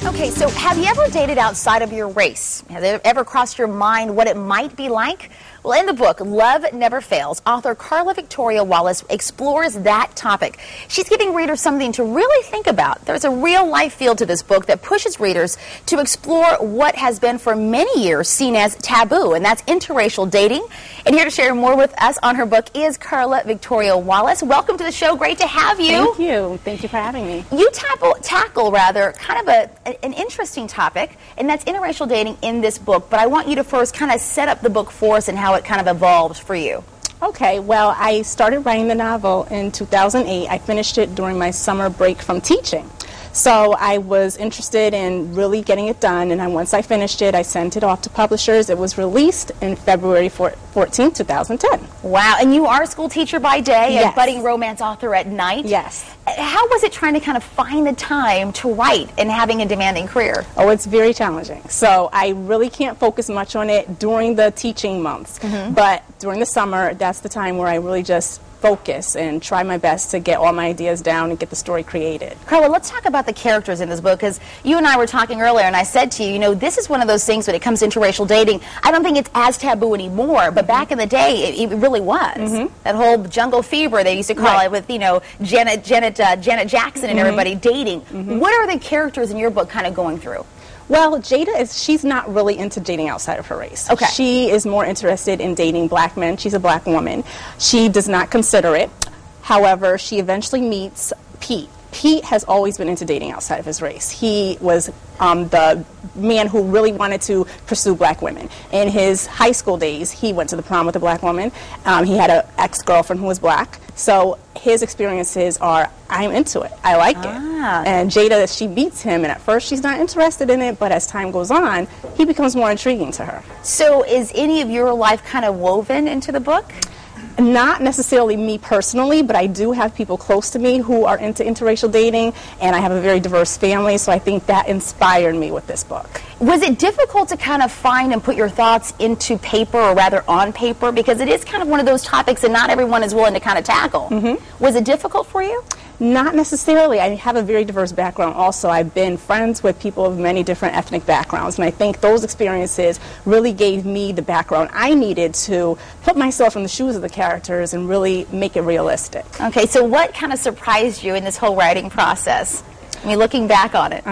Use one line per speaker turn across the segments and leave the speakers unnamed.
Okay, so have you ever dated outside of your race? Has it ever crossed your mind what it might be like? Well, in the book, Love Never Fails, author Carla Victoria Wallace explores that topic. She's giving readers something to really think about. There's a real-life feel to this book that pushes readers to explore what has been for many years seen as taboo, and that's interracial dating. And here to share more with us on her book is Carla Victoria Wallace. Welcome to the show. Great to have you.
Thank you. Thank you for having me.
You tackle kind of an interesting topic, and that's interracial dating in this book. But I want you to first kind of set up the book for us and how it kind of evolved for you.
Okay, well, I started writing the novel in 2008. I finished it during my summer break from teaching. So I was interested in really getting it done, and once I finished it, I sent it off to publishers. It was released in February 14, 2010.
Wow, and you are a school teacher by day
Yes.
and budding romance author at night.
Yes.
How was it trying to kind of find the time to write and having a demanding career?
Oh, it's very challenging. So I really can't focus much on it during the teaching months. But during the summer, that's the time where I really just focus and try my best to get all my ideas down and get the story created.
Carla, let's talk about the characters in this book, because you and I were talking earlier, and I said to you, you know, this is one of those things when it comes to interracial dating, I don't think it's as taboo anymore, but back in the day, it really was. That whole jungle fever, they used to call it, with, you know, Janet Jackson and everybody dating. What are the characters in your book kind of going through?
Well, Jada she's not really into dating outside of her race.
Okay.
She is more interested in dating black men. She's a black woman. She does not consider it. However, she eventually meets Pete. Pete has always been into dating outside of his race. He was the man who really wanted to pursue black women. In his high school days, he went to the prom with a black woman. He had an ex-girlfriend who was black. So his experiences are, I'm into it. I like it. And Jada, she meets him, and at first she's not interested in it, but as time goes on, he becomes more intriguing to her.
So is any of your life kind of woven into the book?
Not necessarily me personally, but I do have people close to me who are into interracial dating, and I have a very diverse family, so I think that inspired me with this book.
Was it difficult to kind of find and put your thoughts into paper, or rather on paper, because it is kind of one of those topics that not everyone is willing to kind of tackle? Was it difficult for you?
Not necessarily. I have a very diverse background also. I've been friends with people of many different ethnic backgrounds, and I think those experiences really gave me the background I needed to put myself in the shoes of the characters and really make it realistic.
Okay, so what kind of surprised you in this whole writing process? I mean, looking back on it.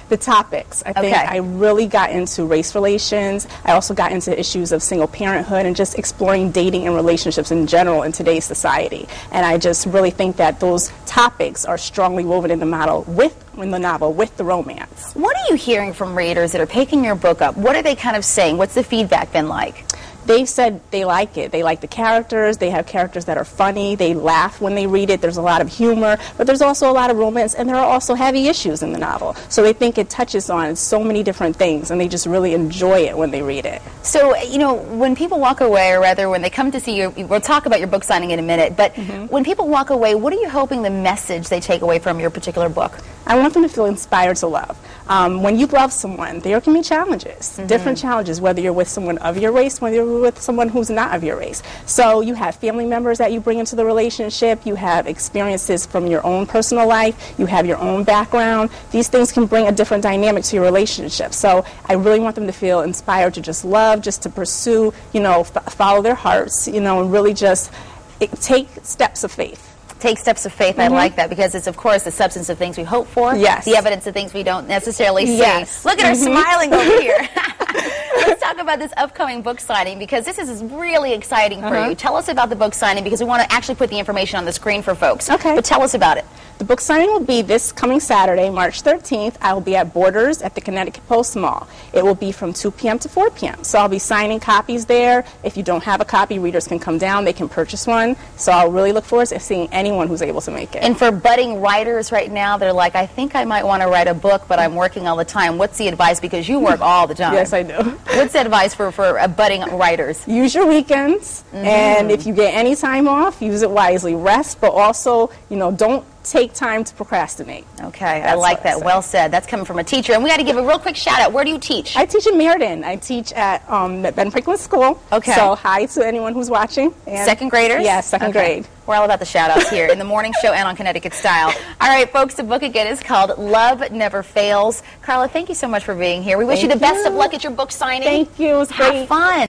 The topics. I think I really got into race relations. I also got into issues of single parenthood and just exploring dating and relationships in general in today's society. And I just really think that those topics are strongly woven in the novel with the romance.
What are you hearing from readers that are picking your book up? What are they kind of saying? What's the feedback been like?
They've said they like it. They like the characters. They have characters that are funny. They laugh when they read it. There's a lot of humor, but there's also a lot of romance, and there are also heavy issues in the novel. So they think it touches on so many different things, and they just really enjoy it when they read it.
So, you know, when people walk away, or rather when they come to see you, we'll talk about your book signing in a minute, but when people walk away, what are you hoping the message they take away from your particular book?
I want them to feel inspired to love. When you love someone, there can be challenges, different challenges, whether you're with someone of your race, whether you're with someone who's not of your race. So you have family members that you bring into the relationship, you have experiences from your own personal life, you have your own background. These things can bring a different dynamic to your relationship. So I really want them to feel inspired to just love, just to pursue, you know, follow their hearts, you know, and really just take steps of faith.
Take steps of faith. I like that, because it's, of course, the substance of things we hope for, the evidence of things we don't necessarily see. Look at her smiling over here. Let's talk about this upcoming book signing, because this is really exciting for you. Tell us about the book signing, because we want to actually put the information on the screen for folks. But tell us about it.
The book signing will be this coming Saturday, March 13th. I will be at Borders at the Connecticut Post Mall. It will be from 2 p.m. to 4 p.m. So I'll be signing copies there. If you don't have a copy, readers can come down. They can purchase one. So I'll really look forward to seeing anyone who's able to make it.
And for budding writers right now, they're like, I think I might want to write a book, but I'm working all the time. What's the advice? Because you work all the time.
Yes, I do.
What's the advice for budding writers?
Use your weekends, and if you get any time off, use it wisely. Rest, but also, you know, don't take time to procrastinate.
Okay, I like that. Well said. That's coming from a teacher. And we got to give a real quick shout out. Where do you teach?
I teach in Meriden. I teach at Ben Franklin School.
Okay.
So hi to anyone who's watching. And
second graders?
Yeah, second grade.
We're all about the shout outs here in the morning show and on Connecticut Style. All right, folks, the book again is called Love Never Fails. Carla, thank you so much for being here. We wish you the best of luck at your book signing.
Thank you. It was great.
Have fun.